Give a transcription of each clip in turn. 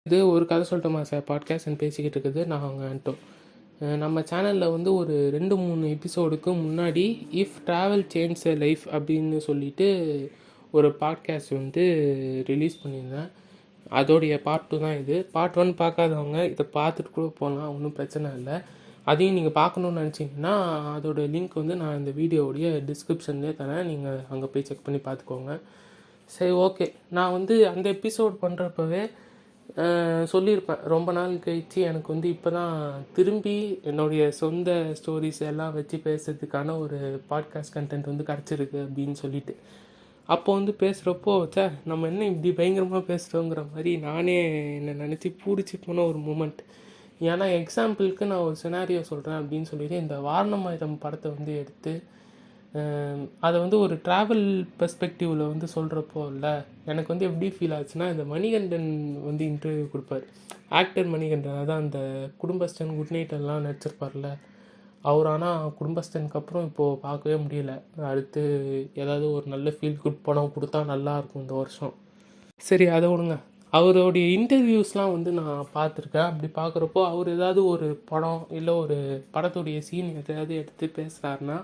இது ஒரு கதை சொல்லட்டுமா சார்? பாட்காஸ்ட் பேசிக்கிட்டு இருக்குது நான் அவங்க ஆண்டோ. நம்ம சேனலில் வந்து ஒரு 2-3 எபிசோடுக்கு முன்னாடி if travel change a life அப்படின்னு சொல்லிட்டு ஒரு பாட்காஸ்ட் வந்து ரிலீஸ் பண்ணியிருந்தேன். அதோடைய பார்ட் 2 தான் இது. பார்ட் 1 பார்க்காதவங்க இதை பார்த்துட்டு கூட போகலாம், ஒன்றும் பிரச்சனை இல்லை. அதையும் நீங்கள் பார்க்கணுன்னு நினச்சிங்கன்னா அதோட லிங்க் வந்து நான் இந்த வீடியோவுடைய டிஸ்கிரிப்ஷன்லேயே தரேன், நீங்கள் அங்கே போய் செக் பண்ணி பார்த்துக்கோங்க. சரி, ஓகே. நான் வந்து அந்த எபிசோட் பண்ணுறப்பவே சொல்லியிருப்பேன், ரொம்ப நாள் கழித்து எனக்கு வந்து இப்போ தான் திரும்பி என்னுடைய சொந்த ஸ்டோரிஸ் எல்லாம் வச்சு பேசுறதுக்கான ஒரு பாட்காஸ்ட் கண்டென்ட் வந்து கிடச்சிருக்கு அப்படின்னு சொல்லிட்டு. அப்போ வந்து பேசுகிறப்போ நம்ம என்ன இப்படி பயங்கரமாக பேசுகிறோங்கிற மாதிரி நானே என்னை நினச்சி பிடிச்சி போன ஒரு மூமெண்ட். ஏன்னா எக்ஸாம்பிளுக்கு நான் ஒரு சினாரியோ சொல்கிறேன் அப்படின்னு சொல்லிட்டு இந்த வாரணமாயிரம் படத்தை வந்து எடுத்து அதை வந்து ஒரு ட்ராவல் பெர்ஸ்பெக்டிவில் வந்து சொல்கிறப்போ இல்லை எனக்கு வந்து எப்படி ஃபீல் ஆச்சுன்னா, இந்த மணிகண்டன் வந்து இன்டர்வியூ கொடுப்பார். ஆக்டர் மணிகண்டன், அதான் அந்த குடும்பஸ்தன், குட் நைட் எல்லாம் நடிச்சிருப்பார்ல அவர். ஆனால் குடும்பஸ்தனுக்கு அப்புறம் இப்போது பார்க்கவே முடியல. அடுத்து ஏதாவது ஒரு நல்ல ஃபீல் குட் படம் கொடுத்தா நல்லாயிருக்கும் இந்த வருஷம். சரி, அதை விடுங்க. அவருடைய இன்டர்வியூஸ்லாம் வந்து நான் பார்த்துருக்கேன். அப்படி பார்க்குறப்போ அவர் ஏதாவது ஒரு படம் இல்லை ஒரு படத்துடைய சீன் எதையாவது எடுத்து பேசுகிறாருன்னா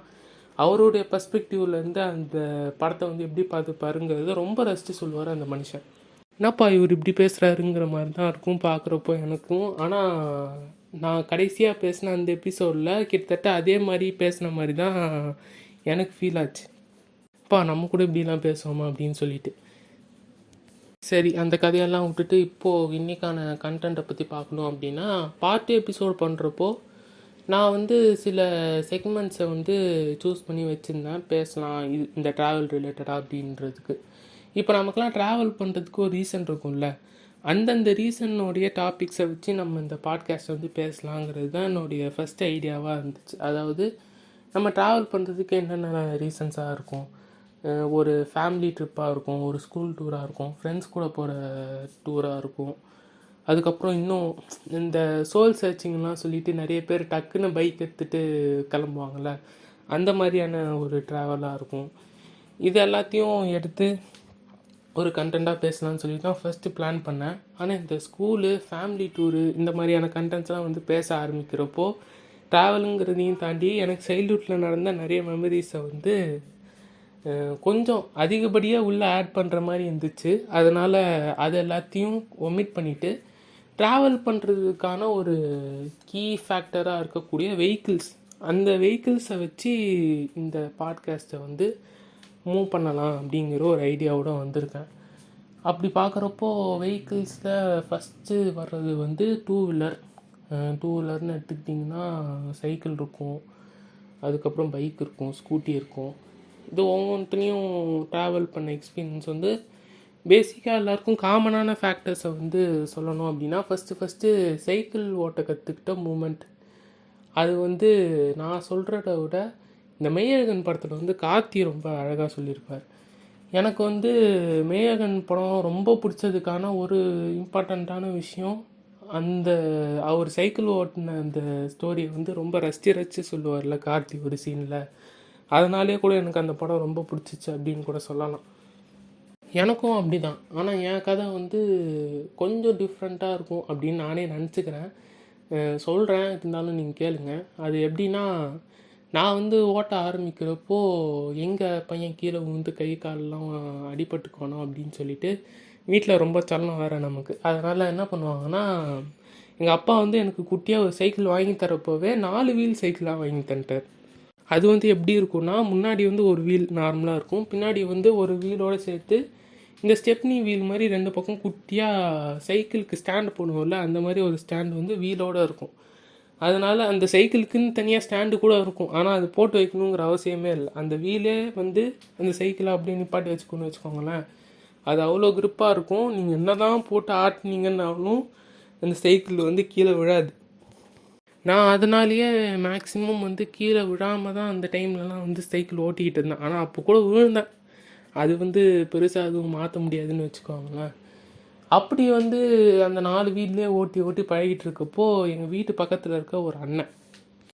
அவருடைய பர்ஸ்பெக்டிவ்லேருந்து அந்த படத்தை வந்து எப்படி பார்த்துப்பாருங்கிறத ரொம்ப ரசித்து சொல்லுவார் அந்த மனுஷன். என்னப்பா இவர் இப்படி பேசுகிறாருங்கிற மாதிரி தான் இருக்கும் பார்க்குறப்போ எனக்கும். ஆனால் நான் கடைசியாக பேசின அந்த எபிசோடில் கிட்டத்தட்ட அதே மாதிரி பேசின மாதிரி தான் எனக்கு ஃபீல் ஆச்சு. அப்பா நம்ம கூட இப்படிலாம் பேசுவோமா அப்படின்னு சொல்லிட்டு. சரி, அந்த கதையெல்லாம் விட்டுட்டு இப்போது இன்றைக்கான கண்டென்ட்டை பற்றி பார்க்கணும் அப்படின்னா, பார்ட் எபிசோட் பண்ணுறப்போ நான் வந்து சில செக்மெண்ட்ஸை வந்து சூஸ் பண்ணி வச்சுருந்தேன், பேசலாம் இது இந்த ட்ராவல் ரிலேட்டடாக அப்படின்றதுக்கு. இப்போ நமக்குலாம் ட்ராவல் பண்ணுறதுக்கு ஒரு ரீசன் இருக்கும்ல, அந்தந்த ரீசனுடைய டாபிக்ஸை வச்சு நம்ம இந்த பாட்காஸ்ட் வந்து பேசலாங்கிறது தான் என்னுடைய ஃபஸ்ட் ஐடியாவாக இருந்துச்சு. அதாவது நம்ம ட்ராவல் பண்ணுறதுக்கு என்னென்ன ரீசன்ஸாக இருக்கும். ஒரு ஃபேமிலி ட்ரிப்பாக இருக்கும், ஒரு ஸ்கூல் டூராக இருக்கும், ஃப்ரெண்ட்ஸ் கூட போகிற டூராக இருக்கும். அதுக்கப்புறம் இன்னும் இந்த சோல் சர்ச்சிங்லாம் சொல்லிட்டு நிறைய பேர் டக்குன்னு பைக் எடுத்துகிட்டு கிளம்புவாங்கள்ல, அந்த மாதிரியான ஒரு ட்ராவலாக இருக்கும். இது எல்லாத்தையும் எடுத்து ஒரு கண்டென்ட்டாக பேசலாம்னு சொல்லி தான் ஃபஸ்ட்டு பிளான் பண்ணேன். ஆனால் இந்த ஸ்கூலு, ஃபேமிலி டூரு இந்த மாதிரியான கண்டென்ட்ஸ்லாம் வந்து பேச ஆரம்பிக்கிறப்போ ட்ராவலுங்கிறதையும் தாண்டி எனக்கு சைல்ட்ஹுட்டில் நடந்த நிறைய மெமரிஸை வந்து கொஞ்சம் அதிகப்படியாக உள்ளே ஆட் பண்ணுற மாதிரி இருந்துச்சு. அதனால் அது எல்லாத்தையும் ஒமிட் பண்ணிவிட்டு ட்ராவல் பண்ணுறதுக்கான ஒரு கீ ஃபேக்டராக இருக்கக்கூடிய வெஹிக்கிள்ஸ், அந்த வெஹிக்கிள்ஸை வச்சு இந்த பாட்காஸ்ட்டை வந்து மூவ் பண்ணலாம் அப்படிங்கிற ஒரு ஐடியாவோடு வந்திருக்கேன். அப்படி பார்க்குறப்போ வெஹிக்கிள்ஸில் ஃபஸ்ட்டு வர்றது வந்து டூ வீலர்னு எடுத்துக்கிட்டிங்கன்னா சைக்கிள் இருக்கும், அதுக்கப்புறம் பைக் இருக்கும், ஸ்கூட்டி இருக்கும். இது ஒவ்வொன்றுத்துலேயும் ட்ராவல் பண்ண எக்ஸ்பீரியன்ஸ் வந்து பேசிக்காக எல்லாருக்கும் காமனான ஃபேக்டர்ஸை வந்து சொல்லணும் அப்படின்னா ஃபஸ்ட்டு சைக்கிள் ஓட்ட கற்றுக்கிட்ட மூமெண்ட். அது வந்து நான் சொல்கிறத விட இந்த மெய்யழகன் படத்தில் வந்து கார்த்தி ரொம்ப அழகாக சொல்லியிருப்பார். எனக்கு வந்து மெய்யழகன் படம் ரொம்ப பிடிச்சதுக்கான ஒரு இம்பார்ட்டண்ட்டான விஷயம், அந்த அவர் சைக்கிள் ஓட்டின அந்த ஸ்டோரியை வந்து ரொம்ப ரசித்து சொல்லுவார்ல கார்த்தி ஒரு சீனில். அதனாலே கூட எனக்கு அந்த படம் ரொம்ப பிடிச்சிச்சு அப்படின்னு கூட சொல்லலாம். எனக்கும் அப்படி தான். ஆனால் என் கதை வந்து கொஞ்சம் டிஃப்ரெண்ட்டாக இருக்கும் அப்படின்னு நானே நினச்சிக்கிறேன். சொல்கிறேன், இருந்தாலும் நீங்கள் கேளுங்க. அது எப்படின்னா, நான் வந்து ஓட்ட ஆரம்பிக்கிறப்போ எங்கள் பையன் கீழே விழுந்து கை காலெலாம் அடிபட்டுக்கணும் அப்படின்னு சொல்லிட்டு வீட்டில் ரொம்ப சல்லம் வேறு நமக்கு. அதனால் என்ன பண்ணுவாங்கன்னா, எங்கள் அப்பா வந்து எனக்கு குட்டியாக ஒரு சைக்கிள் வாங்கி தரப்போவே 4 வீல் சைக்கிளாக வாங்கி தந்துட்டார். அது வந்து எப்படி இருக்கும்னா, முன்னாடி வந்து ஒரு வீல் நார்மலாக இருக்கும், பின்னாடி வந்து ஒரு வீலோடு சேர்த்து இந்த ஸ்டெப்னி வீல் மாதிரி 2 பக்கம் குட்டியாக சைக்கிளுக்கு ஸ்டாண்டு போடுவோம்ல, அந்த மாதிரி ஒரு ஸ்டாண்டு வந்து வீலோடு இருக்கும். அதனால் அந்த சைக்கிளுக்குன்னு தனியாக ஸ்டாண்டு கூட இருக்கும், ஆனால் அது போட்டு வைக்கணுங்கிற அவசியமே இல்லை. அந்த வீலே வந்து அந்த சைக்கிளை அப்படியே நிப்பாட்டி வச்சுக்கணும்னு வச்சுக்கோங்களேன். அது அவ்வளோ க்ரிப்பாக இருக்கும். நீங்கள் என்ன தான் போட்டு ஆட்டினீங்கன்னாலும் அந்த சைக்கிள் வந்து கீழே விழாது. நான் அதனாலேயே மேக்ஸிமம் வந்து கீழே விழாமல் தான் அந்த டைம்லலாம் வந்து சைக்கிள் ஓட்டிக்கிட்டு இருந்தேன். ஆனால் அப்போ கூட விழுந்தேன். அது வந்து பெருசாக எதுவும் மாற்ற முடியாதுன்னு வச்சுக்கோங்களேன். அப்படி வந்து அந்த 4 வீல்லே ஓட்டி பழகிட்டு இருக்கப்போ எங்கள் வீட்டு பக்கத்தில் இருக்க ஒரு அண்ணன்,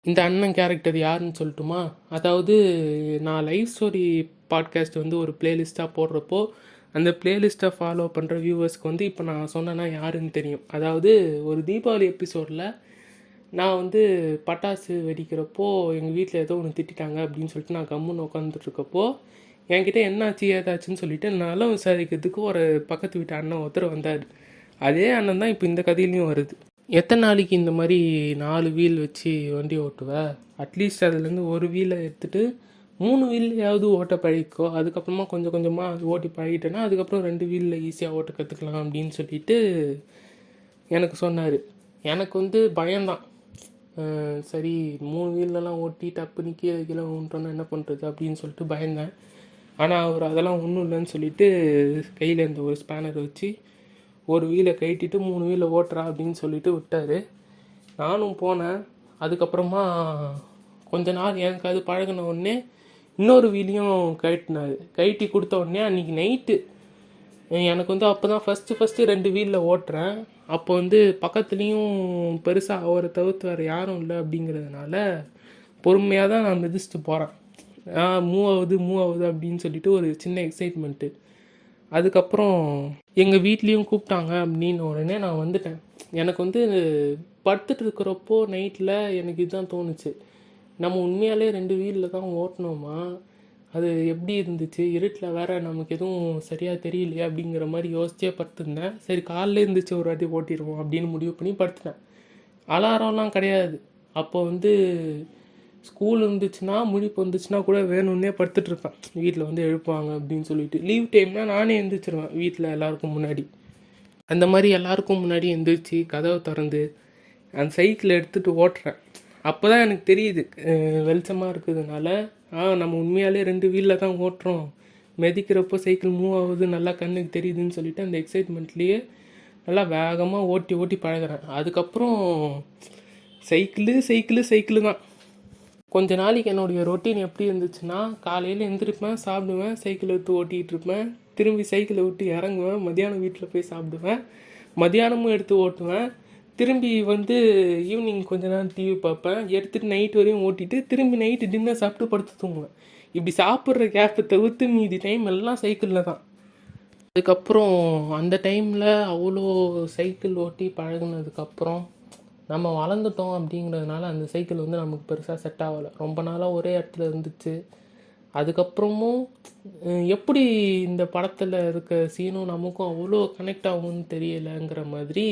இந்த அண்ணன் கேரக்டர் யாருன்னு சொல்லட்டுமா? அதாவது நான் லைஃப் ஸ்டோரி பாட்காஸ்ட் வந்து ஒரு பிளேலிஸ்ட்டாக போடுறப்போ அந்த பிளேலிஸ்ட்டை ஃபாலோ பண்ணுற வியூவர்ஸ்க்கு வந்து இப்போ நான் சொன்னேன்னா யாருன்னு தெரியும். அதாவது ஒரு தீபாவளி எபிசோடில் நான் வந்து பட்டாசு வெடிக்கிறப்போ எங்கள் வீட்டில் ஏதோ ஒன்று திட்டாங்க அப்படின்னு சொல்லிட்டு நான் கம்முன்னு உட்காந்துட்ருக்கப்போ என்கிட்ட என்னாச்சு ஏதாச்சுன்னு சொல்லிட்டு நலம் விசாரிக்கிறதுக்கு ஒரு பக்கத்து வீட்டு அண்ணன் ஒருத்தர் வந்தார். அதே அண்ணன் தான் இப்போ இந்த கதையிலையும் வருது. எத்தனை நாளைக்கு இந்த மாதிரி 4 வீல் வச்சு வண்டி ஓட்டுவேன்? அட்லீஸ்ட் அதுலேருந்து ஒரு வீலை எடுத்துகிட்டு 3 வீல்லையாவது ஓட்ட பழகிக்கோ. அதுக்கப்புறமா கொஞ்சம் கொஞ்சமாக அது ஓட்டி பழகிட்டேன்னா அதுக்கப்புறம் 2 வீலில் ஈஸியாக ஓட்ட கற்றுக்கலாம் அப்படின்னு சொல்லிட்டு எனக்கு சொன்னார். எனக்கு வந்து பயம்தான். சரி 3 வீல்லலாம் ஓட்டி டப்புன்னு கீழே கீழே ஊன்றோன்னா என்ன பண்ணுறது அப்படின்னு சொல்லிட்டு பயந்தேன். ஆனால் அவர் அதெல்லாம் ஒன்றும் இல்லைன்னு சொல்லிட்டு கையில் இருந்த ஒரு ஸ்பேனர் வச்சு ஒரு வீலை கழட்டிட்டு 3 வீலை ஓட்டுறா அப்படின்னு சொல்லிட்டு விட்டார். நானும் போனேன். அதுக்கப்புறமா கொஞ்ச நாள் எனக்கு அது பழகின உடனே இன்னொரு வீலையும் கழட்டினார். கழட்டி கொடுத்த உடனே அன்றைக்கி நைட்டு எனக்கு வந்து அப்போ தான் ஃபஸ்ட்டு 2 வீலில் ஓட்டுறேன். அப்போ வந்து பக்கத்துலேயும் பெருசாக அவரை தவிர்த்து வேறு யாரும் இல்லை அப்படிங்கிறதுனால பொறுமையாக தான் நான் மிதிச்சுட்டு போகிறேன். மூவ் ஆகுது அப்படின்னு சொல்லிட்டு ஒரு சின்ன எக்ஸைட்மெண்ட்டு. அதுக்கப்புறம் எங்கள் வீட்லேயும் கூப்பிட்டாங்க அப்படின்னு உடனே நான் வந்துட்டேன். எனக்கு வந்து படுத்துட்டு இருக்கிறப்போ நைட்டில் எனக்கு இதுதான் தோணுச்சு, நம்ம உண்மையாலே 2 வீலில் தான் ஓட்டினோமா, அது எப்படி இருந்துச்சு, இருட்டில் வேறு நமக்கு எதுவும் சரியாக தெரியலையே அப்படிங்கிற மாதிரி யோசிச்சே படுத்துருந்தேன். சரி காலைல இருந்துச்சு ஒரு வாட்டி ஓட்டிடுவோம் அப்படின்னு முடிவு பண்ணி படுத்துட்டேன். அலாரம்லாம் கிடையாது. அப்போ வந்து ஸ்கூல் இருந்துச்சுன்னா முழிப்பு வந்துச்சுன்னா கூட வேணும்னே படுத்துட்ருப்பேன். வீட்டில் வந்து எழுப்புவாங்க அப்படின்னு சொல்லிட்டு. லீவ் டைம்னால் நானே எழுந்திரிச்சிருவேன் வீட்டில் எல்லாருக்கும் முன்னாடி. அந்த மாதிரி எல்லாருக்கும் முன்னாடி எழுந்திரிச்சு கதவை திறந்து அந்த சைக்கிளை எடுத்துகிட்டு ஓட்டுறேன். அப்போ தான் எனக்கு தெரியுது வெளிச்சமாக இருக்கிறதுனால நம்ம உண்மையாலே 2 வீலில் தான் ஓட்டுறோம், மிதிக்கிறப்போ சைக்கிள் மூவ் ஆகுது நல்லா கண்ணுக்கு தெரியுதுன்னு சொல்லிட்டு அந்த எக்ஸைட்மெண்ட்லேயே நல்லா வேகமாக ஓட்டி பழகிறேன். அதுக்கப்புறம் சைக்கிளு தான். கொஞ்ச நாளைக்கு என்னுடைய ரொட்டீன் எப்படி இருந்துச்சுன்னா, காலையில் எழுந்திருப்பேன், சாப்பிடுவேன், சைக்கிள் எடுத்து ஓட்டிகிட்டு இருப்பேன், திரும்பி சைக்கிளை விட்டு இறங்குவேன், மத்தியானம் வீட்டில் போய் சாப்பிடுவேன், மத்தியானமும் எடுத்து ஓட்டுவேன், திரும்பி வந்து ஈவினிங் கொஞ்ச நேரம் டிவி பார்ப்பேன், எடுத்துகிட்டு நைட் வரையும் ஓட்டிட்டு திரும்பி நைட்டு டின்னர் சாப்பிட்டு படுத்து தூங்குவேன். இப்படி சாப்பிட்ற கேப்பை தவிர்த்து மீதி டைம் எல்லாம் சைக்கிளில் தான். அதுக்கப்புறம் அந்த டைமில் அவ்வளோ சைக்கிள் ஓட்டி பழகுனதுக்கப்புறம் நம்ம வளர்ந்துட்டோம் அப்படிங்கிறதுனால அந்த சைக்கிள் வந்து நமக்கு பெருசாக செட் ஆகலை. ரொம்ப நாளாக ஒரே இடத்துல இருந்துச்சு. அதுக்கப்புறமும் எப்படி இந்த படத்தில் இருக்க சீனும் நமக்கும் அவ்வளோ கனெக்ட் ஆகும்னு தெரியலைங்கிற மாதிரி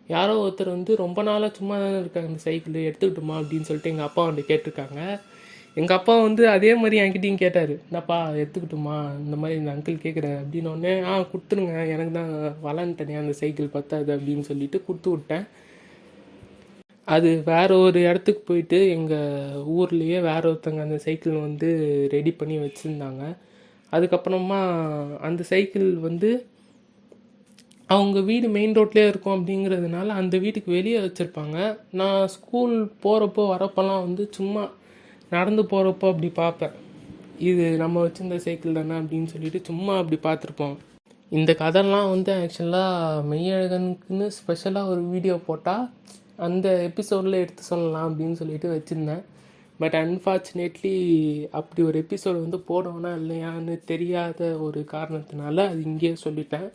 யாரோ ஒருத்தர் வந்து ரொம்ப நாளாக சும்மா தானே இருக்காங்க, இந்த சைக்கிள் எடுத்துக்கிட்டோமா அப்படின்னு சொல்லிட்டு எங்கள் அப்பா வந்து கேட்டிருக்காங்க. எங்கள் அப்பா வந்து அதே மாதிரி என்கிட்டையும் கேட்டார், என்னப்பா எடுத்துக்கிட்டோமா இந்த மாதிரி இந்த அங்கிள் கேட்குறேன் அப்படின்னோடனே கொடுத்துருங்க, எனக்கு தான் வளன்ட்டனே அந்த சைக்கிள் பத்தாது அப்படின்னு சொல்லிட்டு கொடுத்து விட்டேன். அது வேறு ஒரு இடத்துக்கு போயிட்டு எங்கள் ஊர்லேயே வேறு ஒருத்தங்க அந்த சைக்கிள் வந்து ரெடி பண்ணி வச்சுருந்தாங்க. அதுக்கப்புறமா அந்த சைக்கிள் வந்து அவங்க வீடு மெயின் ரோட்லேயே இருக்கும் அப்படிங்கிறதுனால அந்த வீட்டுக்கு வெளியே வச்சுருப்பாங்க. நான் ஸ்கூல் போகிறப்போ வரப்போலாம் வந்து சும்மா நடந்து போகிறப்போ அப்படி பார்ப்பேன், இது நம்ம வச்சுருந்த சைக்கிள் தானே அப்படின்னு சொல்லிட்டு சும்மா அப்படி பார்த்துருப்போம். இந்த கதைலாம் வந்து ஆக்சுவலாக மெய்யழகனுக்குன்னு ஸ்பெஷலாக ஒரு வீடியோ போட்டால் அந்த எபிசோடில் எடுத்து சொல்லலாம் அப்படின்னு சொல்லிட்டு வச்சுருந்தேன். பட் அன்ஃபார்ச்சுனேட்லி அப்படி ஒரு எபிசோடு வந்து போடுவோன்னா இல்லையான்னு தெரியாத ஒரு காரணத்தினால அது இங்கேயே சொல்லிட்டேன்.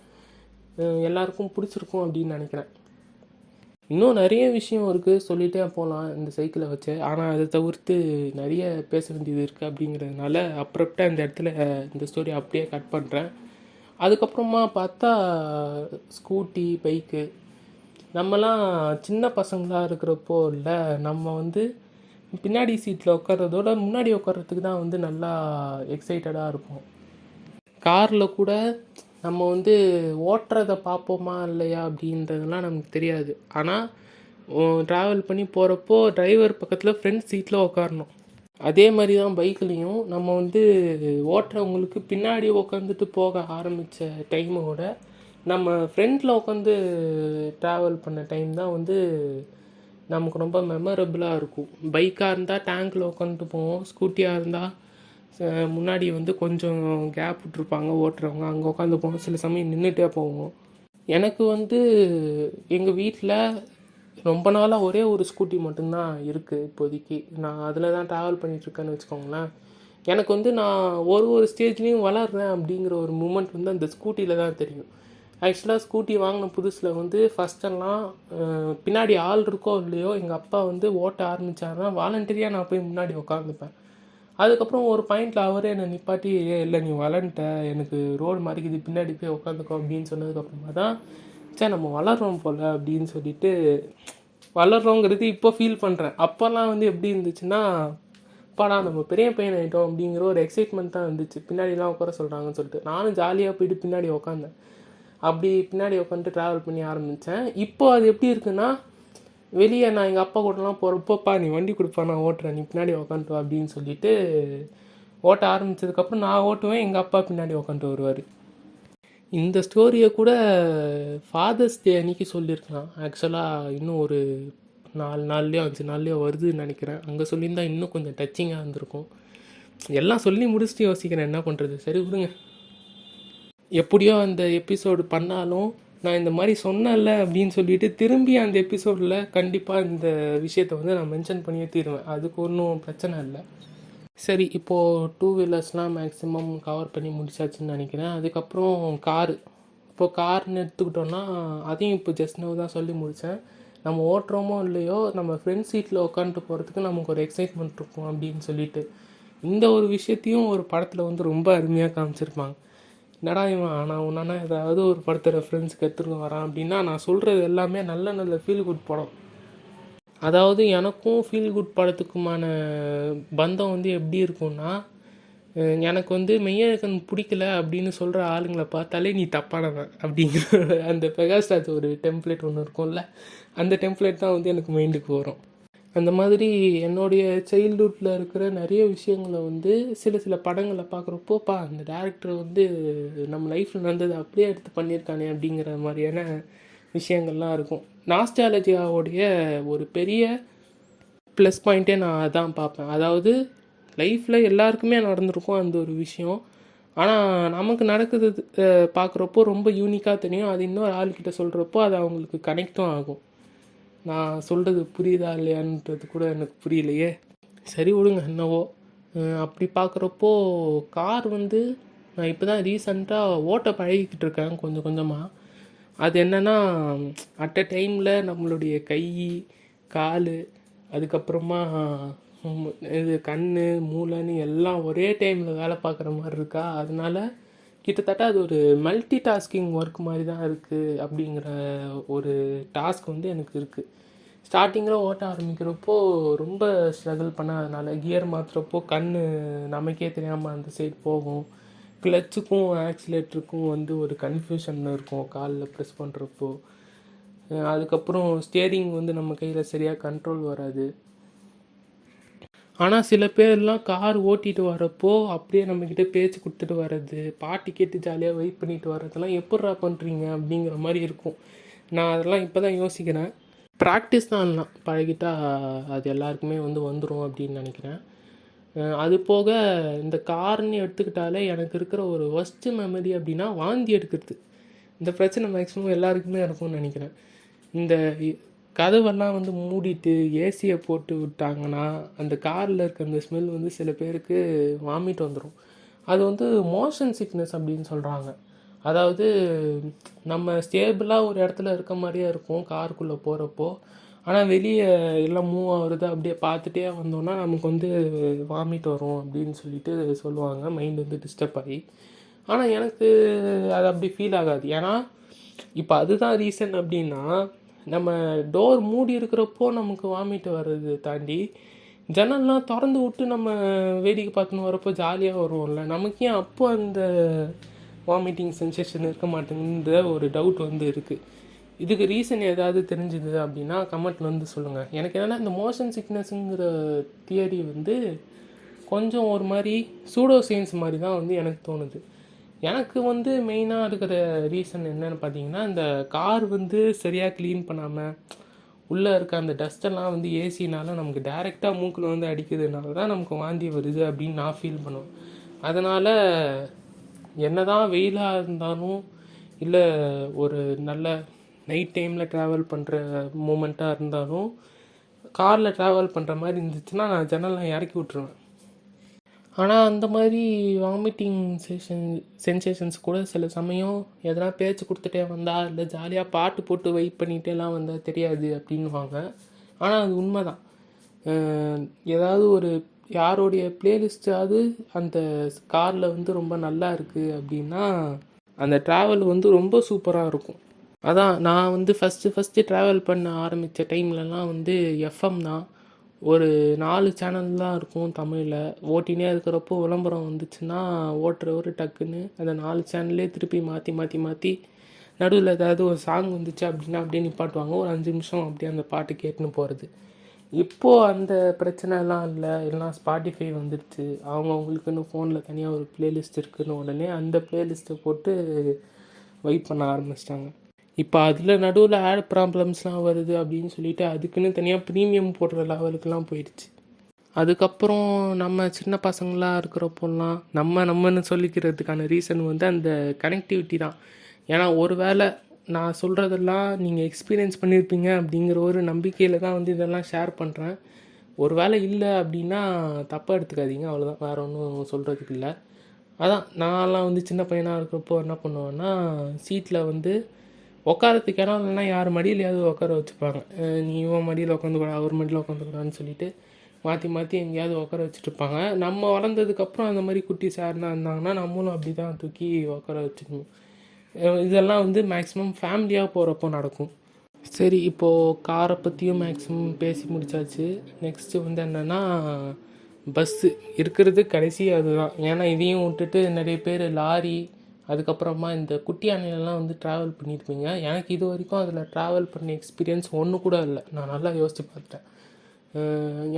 எல்லாருக்கும் பிடிச்சிருக்கும் அப்படின்னு நினைக்கிறேன். இன்னும் நிறைய விஷயம் இருக்குது, சொல்லிகிட்டே போகலாம் இந்த சைக்கிளை வச்சு. ஆனால் அதை தவிர்த்து நிறைய பேச வேண்டியது இருக்குது அப்படிங்கிறதுனால அப்புறப்பட்ட அந்த இடத்துல இந்த ஸ்டோரி அப்படியே கட் பண்ணுறேன். அதுக்கப்புறமா பார்த்தா ஸ்கூட்டி, பைக்கு, நம்மலாம் சின்ன பசங்களாக இருக்கிறப்போ இல்லை, நம்ம வந்து பின்னாடி சீட்டில் உட்கார்றதோட முன்னாடி உட்கார்றதுக்கு தான் வந்து நல்லா எக்ஸைட்டடாக இருப்போம். காரில் கூட நம்ம வந்து ஓட்டுறதை பார்ப்போமா இல்லையா அப்படின்றதெல்லாம் நமக்கு தெரியாது. ஆனால் ட்ராவல் பண்ணி போகிறப்போ டிரைவர் பக்கத்தில் ஃப்ரண்ட் சீட்டில் உட்காரணும். அதே மாதிரி தான் பைக்லேயும் நம்ம வந்து ஓட்டுறவங்களுக்கு பின்னாடி உட்காந்துட்டு போக ஆரம்பித்த டைமோட நம்ம ஃப்ரெண்டில் உட்காந்து ட்ராவல் பண்ண டைம் தான் வந்து நமக்கு ரொம்ப மெமரபுளாக இருக்கும். பைக்காக இருந்தால் டேங்கில் உட்காந்துட்டு போவோம், ஸ்கூட்டியாக இருந்தால் முன்னாடி வந்து கொஞ்சம் கேப் விட்ருப்பாங்க ஓட்டுறவங்க, அங்கே உட்காந்து போவோம், சில சமயம் நின்றுட்டே போவோம். எனக்கு வந்து எங்கள் வீட்டில் ரொம்ப நாளாக ஒரே ஒரு ஸ்கூட்டி மட்டும்தான் இருக்குது இப்போதைக்கு. நான் அதில் தான் ட்ராவல் பண்ணிகிட்ருக்கேன்னு வச்சுக்கோங்களேன். எனக்கு வந்து நான் ஒரு ஸ்டேஜ்லேயும் வளர்றேன் அப்படிங்கிற ஒரு மூமெண்ட் வந்து அந்த ஸ்கூட்டியில் தான் தெரியும். ஆக்சுவலாக ஸ்கூட்டி வாங்கின புதுசில் வந்து ஃபஸ்ட்டெல்லாம் பின்னாடி ஆள் இருக்கோ இல்லையோ எங்கள் அப்பா வந்து ஓட்ட ஆரம்பித்தாருன்னா வாலண்டரியாக நான் போய் முன்னாடி உட்காந்துப்பேன். அதுக்கப்புறம் ஒரு பாயிண்டில் அவரே என்னை நிப்பாட்டி, இல்லை நீ வளர்ந்துட்ட, எனக்கு ரோடு மாறிக்குது, பின்னாடி போய் உட்காந்துக்கோ அப்படின்னு சொன்னதுக்கப்புறமா தான் சரி நம்ம வளர்றோம் போல் அப்படின்னு சொல்லிட்டு வளர்றோங்கிறது இப்போ ஃபீல் பண்ணுறேன். அப்போல்லாம் வந்து எப்படி இருந்துச்சுன்னா, அப்பாடா நம்ம பெரிய பையன் ஆகிட்டோம் அப்படிங்கிற ஒரு எக்ஸைட்மெண்ட் தான் இருந்துச்சு. பின்னாடிலாம் உட்கார சொல்கிறாங்கன்னு சொல்லிட்டு நானும் ஜாலியாக போயிட்டு பின்னாடி உட்காந்தேன். அப்படி பின்னாடி உட்காந்துட்டு ட்ராவல் பண்ணி ஆரம்பித்தேன். இப்போ அது எப்படி இருக்குன்னா, வெளியே நான் எங்கள் அப்பா கூடலாம் போகிறப்போப்பா நீ வண்டி கொடுப்பா நான் ஓட்டுறேன், நீ பின்னாடி உக்காந்துட்டு அப்படின்னு சொல்லிட்டு ஓட்ட ஆரம்பித்ததுக்கப்புறம் நான் ஓட்டுவேன், எங்கள் அப்பா பின்னாடி உட்காந்துட்டு வருவார். இந்த ஸ்டோரியை கூட ஃபாதர்ஸ் டே அன்றைக்கி சொல்லியிருக்கலாம். ஆக்சுவலாக இன்னும் ஒரு 4 நாள்லையோ 5 நாள்லையோ வருதுன்னு நினைக்கிறேன். அங்கே சொல்லியிருந்தா இன்னும் கொஞ்சம் டச்சிங்காக இருந்திருக்கும். எல்லாம் சொல்லி முடிச்சுட்டு யோசிக்கிறேன் என்ன பண்ணுறது. சரி விடுங்க. எப்படியோ அந்த எபிசோடு பண்ணாலும் நான் இந்த மாதிரி சொன்னேன்ல அப்படின்னு சொல்லிட்டு திரும்பி அந்த எபிசோடில் கண்டிப்பாக இந்த விஷயத்தை வந்து நான் மென்ஷன் பண்ணியே தீருவேன். அதுக்கு ஒன்றும் பிரச்சனை இல்லை. சரி, இப்போது 2 வீலர்ஸ்லாம் மேக்ஸிமம் கவர் பண்ணி முடிச்சாச்சுன்னு நினைக்கிறேன். அதுக்கப்புறம் இப்போது கார்னு எடுத்துக்கிட்டோன்னா அதையும் இப்போ ஜஸ்ட் நவ் தான் சொல்லி முடித்தேன். நம்ம ஓட்டுறோமோ இல்லையோ நம்ம ஃப்ரண்ட் சீட்டில் உட்காந்துட்டு போகிறதுக்கு நமக்கு ஒரு எக்ஸைட்மெண்ட் இருக்கும் அப்படின்னு சொல்லிட்டு இந்த ஒரு விஷயத்தையும் ஒரு படத்தில் வந்து ரொம்ப அருமையாக காமிச்சிருப்பாங்க. என்னடா இவன் ஆனால் ஒன்றா ஏதாவது ஒரு படத்தை ரெஃபரன்ஸுக்கு எடுத்துகிட்டு வரான் அப்படின்னா, நான் சொல்கிறது எல்லாமே நல்ல நல்ல ஃபீல் குட் படம். அதாவது எனக்கும் ஃபீல் குட் படத்துக்குமான பந்தம் வந்து எப்படி இருக்கும்னா, எனக்கு வந்து மெய்யழகன் பிடிக்கல அப்படின்னு சொல்கிற ஆளுங்களை பார்த்தாலே நீ தப்பானவன் அப்படிங்கிற அந்த பெகாஸ்டாஸ் ஒரு டெம்ப்ளேட் ஒன்று இருக்கும்ல, அந்த டெம்ப்ளேட் தான் வந்து எனக்கு மைண்டுக்கு வரும். அந்த மாதிரி என்னுடைய சைல்ட்ஹுட்டில் இருக்கிற நிறைய விஷயங்களை வந்து சில படங்களை பார்க்குறப்போப்பா அந்த டேரக்டர் வந்து நம்ம லைஃப்பில் நடந்தது அப்படியே எடுத்து பண்ணியிருக்கானே அப்படிங்கிற மாதிரியான விஷயங்கள்லாம் இருக்கும். நாஸ்டாலஜியாவுடைய ஒரு பெரிய ப்ளஸ் பாயிண்ட்டே நான் அதான் பார்ப்பேன். அதாவது லைஃப்பில் எல்லாருக்குமே நடந்திருக்கும் அந்த ஒரு விஷயம். ஆனால் நமக்கு நடக்குது பார்க்குறப்போ ரொம்ப யூனிக்காக தெரியும். அது இன்னொரு ஆள்கிட்ட சொல்கிறப்போ அது அவங்களுக்கு கனெக்டும் ஆகும். நான் சொல்கிறது புரியுதா இல்லையான்றது கூட எனக்கு புரியலையே. சரி விடுங்க, என்னவோ. அப்படி பார்க்குறப்போ கார் வந்து நான் இப்போ தான் ரீசண்டாக ஓட்ட பழகிக்கிட்டு இருக்கேன் கொஞ்சம் கொஞ்சமாக. அது என்னென்னா, அட் அ டைமில் நம்மளுடைய கை, கால், அதுக்கப்புறமா இது கண், மூளைன்னு எல்லாம் ஒரே டைமில் வேலை பார்க்குற மாதிரி இருக்கா. அதனால கிட்டத்தட்ட அது ஒரு மல்டி டாஸ்கிங் ஒர்க் மாதிரி தான் இருக்குது. அப்படிங்கிற ஒரு டாஸ்க் வந்து எனக்கு இருக்குது. ஸ்டார்டிங்கில் ஓட்ட ஆரம்பிக்கிறப்போ ரொம்ப ஸ்ட்ரகிள் பண்ணாதனால கியர் மாற்றுறப்போ கண் நமக்கே தெரியாமல் அந்த சைடு போகும். கிளச்சுக்கும் ஆக்சிலேட்டருக்கும் வந்து ஒரு கன்ஃபியூஷன் இருக்கும் காலில் ப்ரெஸ் பண்ணுறப்போ. அதுக்கப்புறம் ஸ்டியரிங் வந்து நம்ம கையில் சரியாக கண்ட்ரோல் வராது. ஆனால் சில பேர்லாம் கார் ஓட்டிகிட்டு வரப்போ அப்படியே நம்மக்கிட்ட பேச்சு கொடுத்துட்டு வர்றது, பாட்டு கேட்டு ஜாலியாக வெயிட் பண்ணிட்டு வர்றதெல்லாம் எப்பட்றா பண்ணுறீங்க அப்படிங்கிற மாதிரி இருக்கும். நான் அதெல்லாம் இப்போ தான் யோசிக்கிறேன். ப்ராக்டிஸ் தான் எல்லாம் பழகிட்டா அது எல்லாருக்குமே வந்து வந்துடும் அப்படின்னு நினைக்கிறேன். அது போக இந்த கார்னு எடுத்துக்கிட்டாலே எனக்கு இருக்கிற ஒரு ஒஸ்ட்டு மெமரி அப்படின்னா வாந்தி எடுக்கிறது. இந்த பிரச்சனை மேக்ஸிமம் எல்லாருக்குமே இருக்கும்னு நினைக்கிறேன். இந்த கதவெல்லாம் வந்து மூடிட்டு ஏசியை போட்டு விட்டாங்கன்னா அந்த காரில் இருக்க அந்த ஸ்மெல் வந்து சில பேருக்கு வாமிட் வந்துடும். அது வந்து மோஷன் சிக்னஸ் அப்படின்னு சொல்கிறாங்க. அதாவது நம்ம ஸ்டேபிளாக ஒரு இடத்துல இருக்க மாதிரியே இருக்கும் காருக்குள்ளே போகிறப்போ. ஆனால் வெளியே எல்லாம் மூவ் ஆகுறது அப்படியே பார்த்துட்டே வந்தோன்னா நமக்கு வந்து வாமிட் வரும் அப்படின்னு சொல்லிட்டு சொல்லுவாங்க. மைண்ட் வந்து டிஸ்டர்ப் ஆகி. ஆனால் எனக்கு அது அப்படி ஃபீல் ஆகாது. ஏன்னா இப்போ அதுதான் ரீசன் அப்படின்னா, நம்ம டோர் மூடி இருக்கிறப்போ நமக்கு வாமிட் வர்றது தாண்டி ஜன்னல்லாம் திறந்து விட்டு நம்ம வேடிக்கை பார்த்துன்னு வரப்போ ஜாலியாக வருவோம்ல, நமக்கு ஏன் அப்போ அந்த வாமிட்டிங் சென்சேஷன் இருக்க மாட்டேங்குன்ற ஒரு டவுட் வந்து இருக்குது. இதுக்கு ரீசன் ஏதாவது தெரிஞ்சுது அப்படின்னா கமெண்ட்டில் வந்து சொல்லுங்கள். எனக்கு என்னென்னா இந்த மோஷன் சிக்னஸ்ங்கிற தியரி வந்து கொஞ்சம் ஒரு மாதிரி சூடோ சயின்ஸ் மாதிரி தான் வந்து எனக்கு தோணுது. எனக்கு வந்து மெயினாக இருக்கிற ரீசன் என்னென்னு பார்த்தீங்கன்னா, இந்த கார் வந்து சரியாக க்ளீன் பண்ணாமல் உள்ளே இருக்க அந்த டஸ்ட்டெல்லாம் வந்து ஏசினால நமக்கு டைரெக்டாக மூக்கில் வந்து அடிக்கிறதுனால தான் நமக்கு வாந்தி வருது அப்படின்னு நான் ஃபீல் பண்ணுவேன். அதனால் என்ன தான் வெயிலாக இருந்தாலும் இல்லை ஒரு நல்ல நைட் டைமில் ட்ராவல் பண்ணுற மூமெண்ட்டாக இருந்தாலும் காரில் ட்ராவல் பண்ணுற மாதிரி இருந்துச்சுன்னா நான் ஜன்னல்லாம் இறக்கி விட்ருவேன். ஆனால் அந்த மாதிரி வாமிட்டிங் சென்சேஷன்ஸ் கூட சில சமயம் எதனா பேச்சு கொடுத்துட்டே வந்தால் இல்லை ஜாலியாக பாட்டு போட்டு வெயிட் பண்ணிகிட்டேலாம் வந்தால் தெரியாது அப்படின்வாங்க. ஆனால் அது உண்மை தான். ஏதாவது ஒரு யாருடைய பிளேலிஸ்ட்டாவது அந்த காரில் வந்து ரொம்ப நல்லா இருக்குது அப்படின்னா அந்த ட்ராவல் வந்து ரொம்ப சூப்பராக இருக்கும். அதான் நான் வந்து ஃபஸ்ட்டு ட்ராவல் பண்ண ஆரம்பித்த டைம்லலாம் வந்து எஃப்எம் தான். ஒரு 4 சேனல் தான் இருக்கும் தமிழில். ஓட்டினே இருக்கிறப்போ விளம்பரம் வந்துச்சுன்னா ஓட்டுறவர் டக்குன்னு அந்த 4 சேனல்லே திருப்பி மாற்றி நடுவில் ஏதாவது ஒரு சாங் வந்துச்சு அப்படின்னா அப்படியே நிப்பாட்டுவாங்க. ஒரு 5 நிமிஷம் அப்படியே அந்த பாட்டு கேட்டுன்னு போகிறது. இப்போது அந்த பிரச்சனைலாம் இல்லை. எல்லாம் ஸ்பாட்டிஃபை வந்துடுச்சு. அவங்களுக்குன்னு ஃபோனில் தனியாக ஒரு பிளேலிஸ்ட் இருக்குன்னு உடனே அந்த பிளேலிஸ்ட்டை போட்டு வைப் பண்ண ஆரம்பிச்சிட்டாங்க. இப்போ அதில் நடுவில் ஆட் ப்ராப்ளம்ஸ்லாம் வருது அப்படின்னு சொல்லிட்டு அதுக்குன்னு தனியாக ப்ரீமியம் போடுற லெவலுக்குலாம் போயிடுச்சு. அதுக்கப்புறம் நம்ம சின்ன பசங்களாக இருக்கிறப்போலாம் நம்மன்னு சொல்லிக்கிறதுக்கான ரீசன் வந்து அந்த கனெக்டிவிட்டி தான். ஏன்னா ஒரு வேளை நான் சொல்கிறதெல்லாம் நீங்கள் எக்ஸ்பீரியன்ஸ் பண்ணியிருப்பீங்க அப்படிங்கிற ஒரு நம்பிக்கையில் தான் வந்து இதெல்லாம் ஷேர் பண்ணுறேன். ஒரு வேளை இல்லை அப்படின்னா தப்பாக எடுத்துக்காதீங்க, அவ்வளோதான். வேறு ஒன்றும் சொல்கிறதுக்கு இல்லை. அதான் நான்லாம் வந்து சின்ன பையனாக இருக்கிறப்போ என்ன பண்ணுவேன்னா சீட்டில் வந்து உட்காரத்துக்கு இடம் இல்லைன்னா யார் மடியிலையாவது உட்கார வச்சுப்பாங்க. நீ இவன் மடியில் உட்காந்துக்கூடா அவர் மடியில் உட்காந்துக்கூடான்னு சொல்லிட்டு மாற்றி எங்கேயாவது உட்கார வச்சுட்ருப்பாங்க. நம்ம வளர்ந்ததுக்கப்புறம் அந்த மாதிரி குட்டி சார்னா இருந்தாங்கன்னா நம்மளும் அப்படி தான் தூக்கி உட்கார வச்சுக்கணும். இதெல்லாம் வந்து மேக்ஸிமம் ஃபேமிலியாக போகிறப்போ நடக்கும். சரி, இப்போது காரை பற்றியும் மேக்ஸிமம் பேசி முடித்தாச்சு. நெக்ஸ்ட்டு வந்து என்னென்னா பஸ்ஸு இருக்கிறது கடைசி அதுதான். ஏன்னா இதையும் விட்டுட்டு நிறைய பேர் லாரி, அதுக்கப்புறமா இந்த குட்டி யானையிலலாம் வந்து ட்ராவல் பண்ணியிருப்பீங்க. எனக்கு இது வரைக்கும் அதில் ட்ராவல் பண்ண எக்ஸ்பீரியன்ஸ் ஒன்று கூட இல்லை. நான் நல்லா யோசித்து பார்த்தேன்.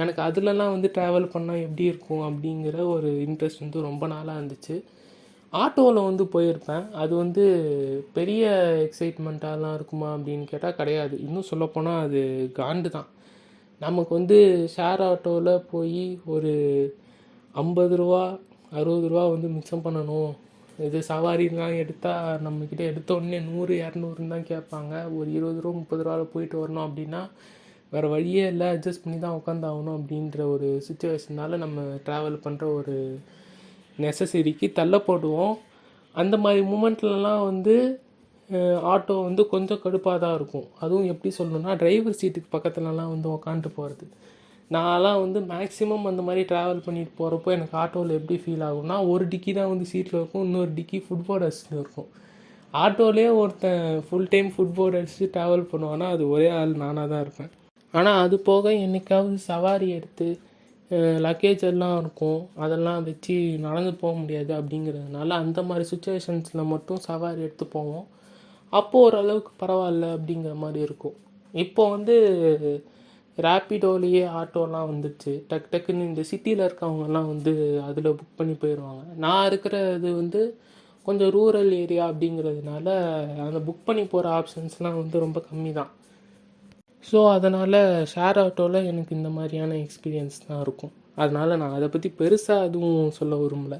எனக்கு அதிலலாம் வந்து ட்ராவல் பண்ணால் எப்படி இருக்கும் அப்படிங்கிற ஒரு இன்ட்ரெஸ்ட் வந்து ரொம்ப நாளாக இருந்துச்சு. ஆட்டோவில் வந்து போயிருப்பேன். அது வந்து பெரிய எக்ஸைட்மெண்ட்டாலாம் இருக்குமா அப்படின்னு கேட்டால் கிடையாது. இன்னும் சொல்லப்போனால் அது காண்டு தான். நமக்கு வந்து ஷேர் ஆட்டோவில் போய் ஒரு 50 ரூபா 60 ரூபா வந்து மிச்சம் பண்ணணும். இது சவாரிலாம் எடுத்தால் நம்மக்கிட்ட எடுத்த உடனே 100 200 தான் கேட்பாங்க. ஒரு 20 ரூபா 30 ரூபாவில் போயிட்டு வரணும் அப்படின்னா வேறு வழியே இல்லை, அட்ஜஸ்ட் பண்ணி தான் உட்காந்தாகணும் அப்படின்ற ஒரு சுச்சுவேஷனால் நம்ம ட்ராவல் பண்ணுற ஒரு நெசசரிக்கு தள்ளப்படுவோம். அந்த மாதிரி மூமெண்ட்லலாம் வந்து ஆட்டோ வந்து கொஞ்சம் கடுப்பாக தான் இருக்கும். அதுவும் எப்படி சொல்லணுன்னா டிரைவர் சீட்டுக்கு பக்கத்துலலாம் வந்து உக்காந்துட்டு போகிறது. நான்லாம் வந்து மேக்ஸிமம் அந்த மாதிரி ட்ராவல் பண்ணிட்டு போகிறப்போ எனக்கு ஆட்டோவில் எப்படி ஃபீல் ஆகும்னா ஒரு டிக்கி தான் வந்து சீட்டில் இருக்கும், இன்னொரு டிக்கி ஃபுட்போர்ட் அடிச்சுட்டு இருக்கும். ஆட்டோலேயே ஒருத்தன் ஃபுல் டைம் ஃபுட்போர்ட் அடிச்சுட்டு ட்ராவல் பண்ணுவான்னா அது ஒரே ஆள் நானாக தான் இருப்பேன். ஆனால் அது போக என்றைக்காவது சவாரி எடுத்து லக்கேஜ் எல்லாம் இருக்கும், அதெல்லாம் வச்சு நடந்து போக முடியாது அப்படிங்கிறதுனால அந்த மாதிரி சுச்சுவேஷன்ஸில் மட்டும் சவாரி எடுத்து போவோம். அப்போது ஓரளவுக்கு பரவாயில்ல அப்படிங்கிற மாதிரி இருக்கும். இப்போ வந்து ரேப்பிடோலேயே ஆட்டோலாம் வந்துடுச்சு. டக்குன்னு இந்த சிட்டியில் இருக்கவங்கலாம் வந்து அதில் புக் பண்ணி போயிடுவாங்க. நான் இருக்கிறது வந்து கொஞ்சம் ரூரல் ஏரியா அப்படிங்கிறதுனால அந்த புக் பண்ணி போகிற ஆப்ஷன்ஸ்லாம் வந்து ரொம்ப கம்மி தான். ஸோ அதனால் ஷேர் ஆட்டோவில் எனக்கு இந்த மாதிரியான எக்ஸ்பீரியன்ஸ் தான் இருக்கும். அதனால் நான் அதை பற்றி பெருசாக எதுவும் சொல்ல விரும்பலை.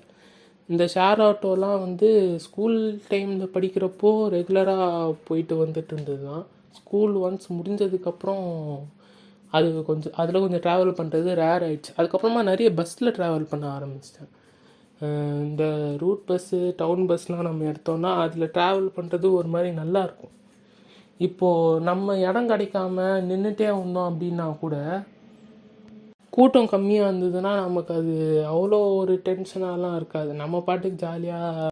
இந்த ஷேர் ஆட்டோலாம் வந்து ஸ்கூல் டைமில் படிக்கிறப்போ ரெகுலராக போயிட்டு வந்துட்டு இருந்தது தான். ஸ்கூல் ஒன்ஸ் முடிஞ்சதுக்கப்புறம் அதில் கொஞ்சம் ட்ராவல் பண்ணுறது ரேர் ஆகிடுச்சு. அதுக்கப்புறமா நிறைய பஸ்ஸில் ட்ராவல் பண்ண ஆரம்பிச்சிட்டேன். இந்த ரூட் பஸ்ஸு, டவுன் பஸ்லாம் நம்ம எடுத்தோன்னா அதில் ட்ராவல் பண்ணுறது ஒரு மாதிரி நல்லாயிருக்கும். இப்போது நம்ம இடம் கிடைக்காம நின்றுட்டே வந்தோம் அப்படின்னா கூட கூட்டம் கம்மியாக இருந்ததுன்னா நமக்கு அது அவ்வளோ ஒரு டென்ஷனாலாம் இருக்காது. நம்ம பாட்டுக்கு ஜாலியாக